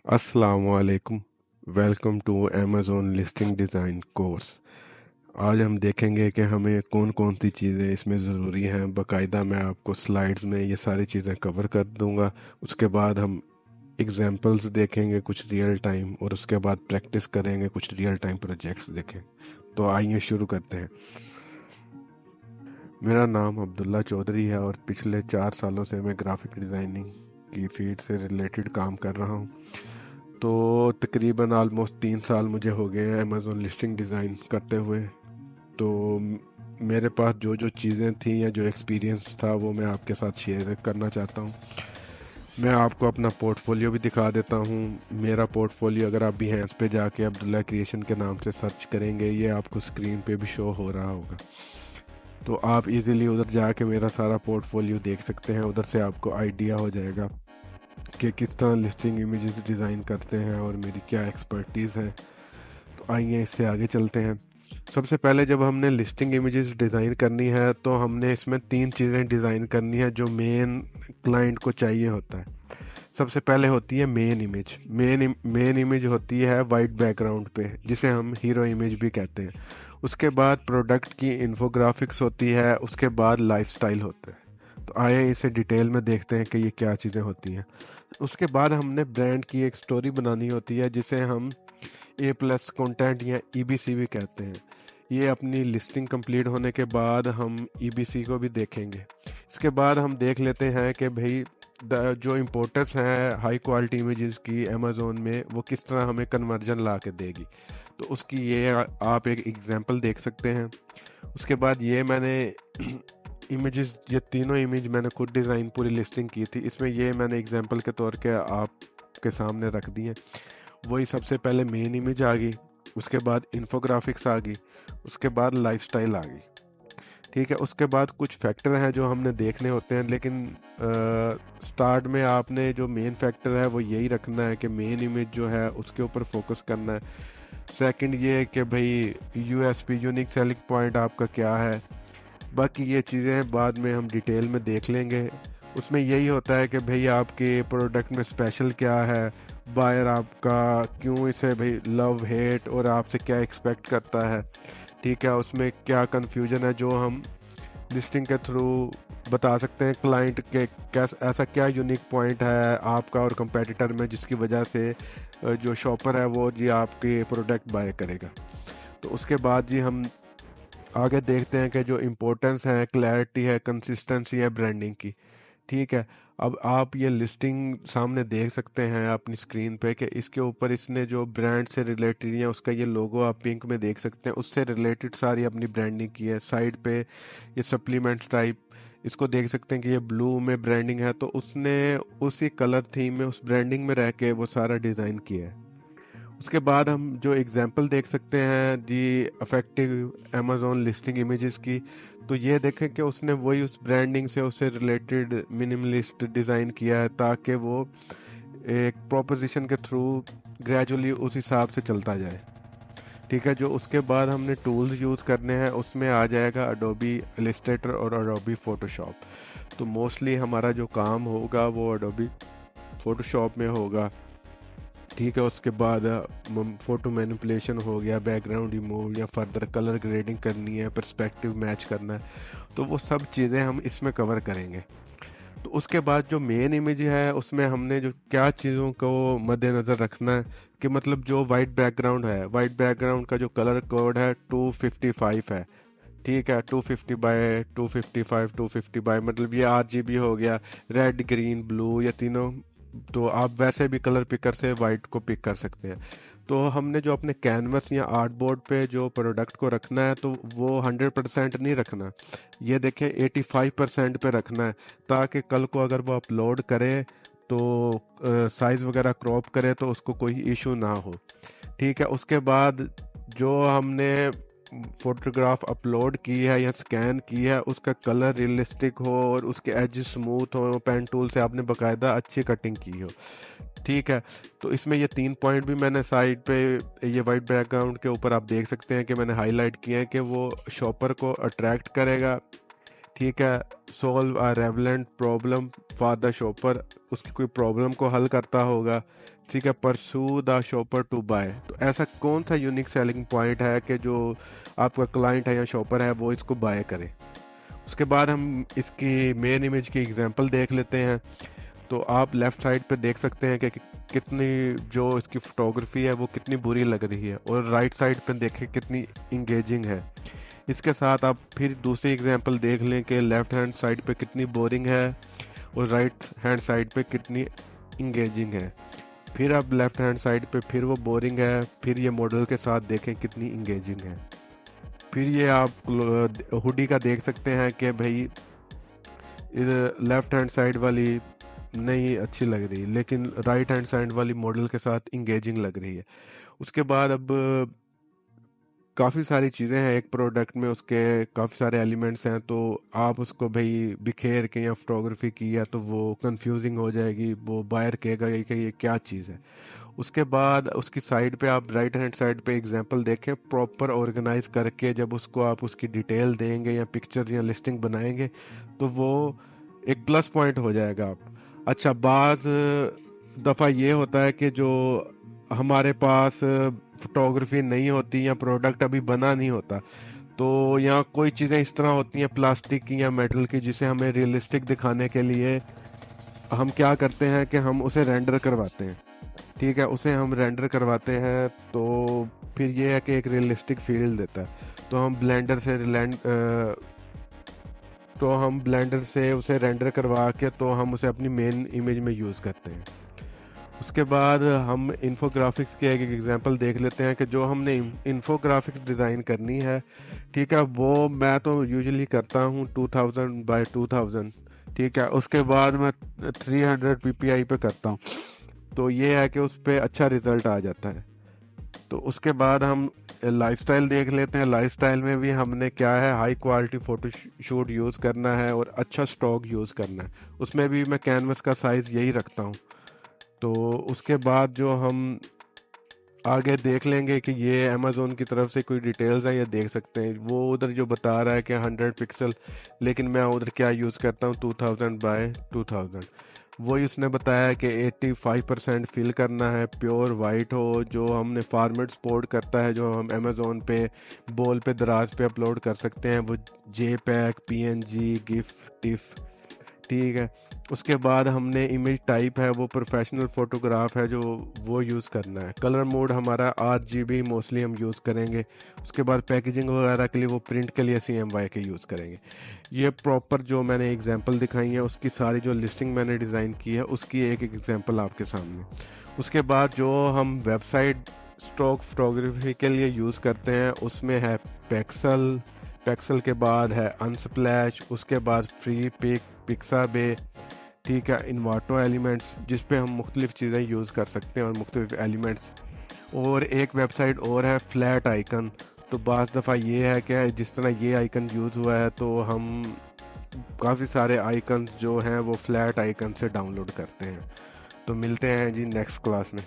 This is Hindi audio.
अस्सलामुअलैकुम। Welcome to Amazon listing design course. आज हम देखेंगे कि हमें कौन कौन सी चीज़ें इसमें ज़रूरी हैं। बाकायदा मैं आपको स्लाइड्स में ये सारी चीज़ें कवर कर दूंगा। उसके बाद हम एग्जांपल्स देखेंगे कुछ रियल टाइम, और उसके बाद प्रैक्टिस करेंगे, कुछ रियल टाइम प्रोजेक्ट्स देखें। तो आइए शुरू करते हैं। मेरा नाम अब्दुल्ला चौधरी है और पिछले 4 सालों से मैं ग्राफिक डिज़ाइनिंग की फील्ड से रिलेटेड काम कर रहा हूँ। तो तकरीबन आलमोस्ट 3 साल मुझे हो गए हैं अमेज़ोन लिस्टिंग डिज़ाइन करते हुए। तो मेरे पास जो जो चीज़ें थी या जो एक्सपीरियंस था वो मैं आपके साथ शेयर करना चाहता हूँ। मैं आपको अपना पोर्टफोलियो भी दिखा देता हूँ। मेरा पोर्टफोलियो अगर आप बिहेंस पे जाके अब्दुल्ला क्रिएशन के नाम से सर्च करेंगे, ये आपको स्क्रीन पे भी शो हो रहा होगा। तो आप इजीली उधर जाके मेरा सारा पोर्टफोलियो देख सकते हैं। उधर से आपको आइडिया हो जाएगा कि किस तरह लिस्टिंग इमेजेस डिज़ाइन करते हैं और मेरी क्या एक्सपर्टीज़ है। तो आइए इससे आगे चलते हैं। सबसे पहले जब हमने लिस्टिंग इमेजेस डिज़ाइन करनी है तो हमने इसमें 3 चीज़ें डिज़ाइन करनी है जो मेन क्लाइंट को चाहिए होता है। सबसे पहले होती है मेन इमेज। मेन इमेज होती है वाइट बैकग्राउंड पे, जिसे हम हीरो इमेज भी कहते हैं। उसके बाद प्रोडक्ट की इन्फोग्राफिक्स होती है। उसके बाद लाइफस्टाइल होता है। तो आइए इसे डिटेल में देखते हैं कि ये क्या चीज़ें होती हैं। उसके बाद हमने ब्रांड की एक स्टोरी बनानी होती है, जिसे हम A+ कंटेंट या EBC भी कहते हैं। ये अपनी लिस्टिंग कंप्लीट होने के बाद हम EBC को भी देखेंगे। इसके बाद हम देख लेते हैं कि भाई जो इम्पोर्टर्स हैं हाई क्वालिटी इमेजेस की अमेज़ोन में, वो किस तरह हमें कन्वर्जन ला के देगी। तो उसकी ये आप एक एग्जांपल देख सकते हैं। उसके बाद ये मैंने इमेजेस, ये तीनों इमेज मैंने खुद डिज़ाइन पूरी लिस्टिंग की थी। इसमें ये मैंने एग्जांपल के तौर के आपके सामने रख दी हैं। वही सबसे पहले मेन इमेज आ गई, उसके बाद इन्फोग्राफिक्स आ गई, उसके बाद लाइफस्टाइल आ गई। ठीक है, उसके बाद कुछ फैक्टर हैं जो हमने देखने होते हैं, लेकिन स्टार्ट में आपने जो मेन फैक्टर है वो यही रखना है कि मेन इमेज जो है उसके ऊपर फोकस करना है। सेकंड ये है कि भाई यूएसपी यूनिक सेलिंग पॉइंट आपका क्या है। बाकी ये चीज़ें बाद में हम डिटेल में देख लेंगे। उसमें यही होता है कि भाई आपके प्रोडक्ट में स्पेशल क्या है, बायर आपका क्यों इसे भाई लव हेट और आपसे क्या एक्सपेक्ट करता है। ठीक है, उसमें क्या कन्फ्यूजन है जो हम लिस्टिंग के थ्रू बता सकते हैं क्लाइंट के। कैसा ऐसा क्या यूनिक पॉइंट है आपका और कंपेटिटर में जिसकी वजह से जो शॉपर है वो जी आपके प्रोडक्ट बाय करेगा। तो उसके बाद जी हम आगे देखते हैं कि जो इम्पोर्टेंस है, क्लैरिटी है, कंसिस्टेंसी है ब्रांडिंग की। ठीक है, अब आप ये लिस्टिंग सामने देख सकते हैं अपनी स्क्रीन पे कि इसके ऊपर इसने जो ब्रांड से रिलेटेड है उसका ये लोगो आप पिंक में देख सकते हैं, उससे रिलेटेड सारी अपनी ब्रांडिंग की है। साइड पे ये सप्लीमेंट्स टाइप इसको देख सकते हैं कि ये ब्लू में ब्रांडिंग है, तो उसने उसी कलर थीम में उस ब्रांडिंग में रह के वो सारा डिज़ाइन किया है। उसके बाद हम जो एग्जांपल देख सकते हैं जी अफेक्टिव अमेजोन लिस्टिंग इमेजेस की। तो ये देखें कि उसने वही उस ब्रांडिंग से उससे रिलेटेड मिनिमलिस्ट डिज़ाइन किया है, ताकि वो एक प्रोपोजिशन के थ्रू ग्रेजुअली उस हिसाब से चलता जाए। ठीक है, जो उसके बाद हमने टूल्स यूज़ करने हैं उसमें आ जाएगा अडोबी इलस्ट्रेटर और अडोबी फोटोशॉप। तो मोस्टली हमारा जो काम होगा वो अडोबी फोटोशॉप में होगा। ठीक है, उसके बाद फ़ोटो मैनिपुलेशन हो गया, बैकग्राउंड रिमूव या फर्दर कलर ग्रेडिंग करनी है, पर्सपेक्टिव मैच करना है। तो वो सब चीज़ें हम इसमें कवर करेंगे। तो उसके बाद जो मेन इमेज है उसमें हमने जो क्या चीज़ों को मद्देनज़र रखना है कि मतलब जो वाइट बैकग्राउंड है, वाइट बैकग्राउंड का जो कलर कोड है 255 है। ठीक है, 250 बाय 255 मतलब ये RGB हो गया, रेड ग्रीन ब्लू या तीनों। तो आप वैसे भी कलर पिकर से वाइट को पिक कर सकते हैं। तो हमने जो अपने कैनवस या आर्ट बोर्ड पे जो प्रोडक्ट को रखना है तो वो 100% नहीं रखना। ये देखें 85% पे रखना है, ताकि कल को अगर वो अपलोड करे तो साइज़ वगैरह क्रॉप करे तो उसको कोई इशू ना हो। ठीक है, उसके बाद जो हमने फोटोग्राफ अपलोड की है या स्कैन की है उसका कलर रियलिस्टिक हो और उसके एज स्मूथ हो, पेन टूल से आपने बकायदा अच्छी कटिंग की हो। ठीक है, तो इसमें ये 3 पॉइंट भी मैंने साइड पे ये वाइट बैकग्राउंड के ऊपर आप देख सकते हैं कि मैंने हाईलाइट किए हैं कि वो शॉपर को अट्रैक्ट करेगा। ठीक है, solve a relevant problem for the shopper, उसकी कोई प्रॉब्लम को हल करता होगा। ठीक है, pursue the shopper to buy, तो ऐसा कौन सा यूनिक सेलिंग पॉइंट है कि जो आपका क्लाइंट है या शॉपर है वो इसको बाय करे। उसके बाद हम इसकी मेन इमेज की एग्जांपल देख लेते हैं। तो आप लेफ़्ट साइड पे देख सकते हैं कि कितनी जो इसकी फ़ोटोग्राफी है वो कितनी बुरी लग रही है, और राइट साइड पे देखें कितनी इंगेजिंग है। इसके साथ आप फिर दूसरी एग्जांपल देख लें कि लेफ़्ट हैंड साइड पे कितनी बोरिंग है और राइट हैंड साइड पे कितनी इंगेजिंग है। फिर आप लेफ़्ट हैंड साइड पे फिर वो बोरिंग है, फिर ये मॉडल के साथ देखें कितनी इंगेजिंग है। फिर ये आप हुडी का देख सकते हैं कि भाई लेफ़्ट हैंड साइड वाली नहीं अच्छी लग रही, लेकिन राइट हैंड साइड वाली मॉडल के साथ इंगेजिंग लग रही है। उसके बाद अब काफ़ी सारी चीज़ें हैं एक प्रोडक्ट में, उसके काफ़ी सारे एलिमेंट्स हैं, तो आप उसको भाई बिखेर के या फोटोग्राफी की है तो वो कंफ्यूजिंग हो जाएगी, वो बायर कहेगा कि ये क्या चीज़ है। उसके बाद उसकी साइड पे आप राइट हैंड साइड पे एग्जांपल देखें, प्रॉपर ऑर्गेनाइज करके जब उसको आप उसकी डिटेल देंगे या पिक्चर या लिस्टिंग बनाएंगे तो वो एक प्लस पॉइंट हो जाएगा आप। अच्छा, बाज़ दफ़ा ये होता है कि जो हमारे पास फोटोग्राफी नहीं होती या प्रोडक्ट अभी बना नहीं होता, तो यहाँ कोई चीज़ें इस तरह होती हैं प्लास्टिक की या मेटल की जिसे हमें रियलिस्टिक दिखाने के लिए हम क्या करते हैं कि हम उसे रेंडर करवाते हैं। ठीक है, उसे हम रेंडर करवाते हैं तो फिर ये है कि एक रियलिस्टिक फील देता है। तो हम ब्लेंडर से उसे रेंडर करवा के तो हम उसे अपनी मेन इमेज में यूज़ करते हैं। उसके बाद हम इन्फोग्राफिक्स के एक एग्जांपल देख लेते हैं कि जो हमने इन्फोग्राफिक्स डिज़ाइन करनी है, ठीक है, वो मैं तो यूजुअली करता हूँ 2000 बाय 2000। ठीक है, उसके बाद मैं 300 ppi पे करता हूँ, तो ये है कि उस पर अच्छा रिजल्ट आ जाता है। तो उसके बाद हम लाइफस्टाइल देख लेते हैं। लाइफस्टाइल में भी हमने क्या है, high quality photo shoot use करना है और अच्छा स्टॉक यूज़ करना है। उसमें भी मैं कैनवस का साइज़ यही रखता हूँ। तो उसके बाद जो हम आगे देख लेंगे कि ये अमेज़ोन की तरफ से कोई डिटेल्स हैं, ये देख सकते हैं। वो उधर जो बता रहा है कि 100 पिक्सल, लेकिन मैं उधर क्या यूज़ करता हूँ 2000 बाय 2000। वही उसने बताया कि 85% फिल करना है, प्योर वाइट हो, जो हमने फॉर्मेट सपोर्ट करता है, जो हम अमेज़ोन पे बोल पे दराज पे अपलोड कर सकते हैं, वो JPEG PNG गिफ टिफ। ठीक है, उसके बाद हमने इमेज टाइप है वो प्रोफेशनल फ़ोटोग्राफ है जो वो यूज़ करना है। कलर मोड हमारा RGB मोस्टली हम यूज़ करेंगे। उसके बाद पैकेजिंग वगैरह के लिए वो प्रिंट के लिए CMY के यूज़ करेंगे। ये प्रॉपर जो मैंने एग्जांपल दिखाई है उसकी सारी जो लिस्टिंग मैंने डिज़ाइन की है उसकी एक एग्जांपल आपके सामने। उसके बाद जो हम वेबसाइट स्टॉक फोटोग्राफी के लिए यूज़ करते हैं उसमें है पैक्सल के बाद है अनस्प्लैश, उसके बाद फ्री पिक, पिक्साबे। ठीक है, इन्वाटो एलिमेंट्स जिस पे हम मुख्तलिफ़ चीज़ें यूज़ कर सकते हैं और मुख्तलिफ़ एलिमेंट्स। और एक वेबसाइट और है फ्लैट आइकन। तो बाज़ दफ़ा ये है कि जिस तरह ये आइकन यूज़ हुआ है तो हम काफ़ी सारे आइकन जो हैं वो फ्लैट आइकन से डाउनलोड करते हैं। तो मिलते हैं जी नेक्स्ट क्लास में।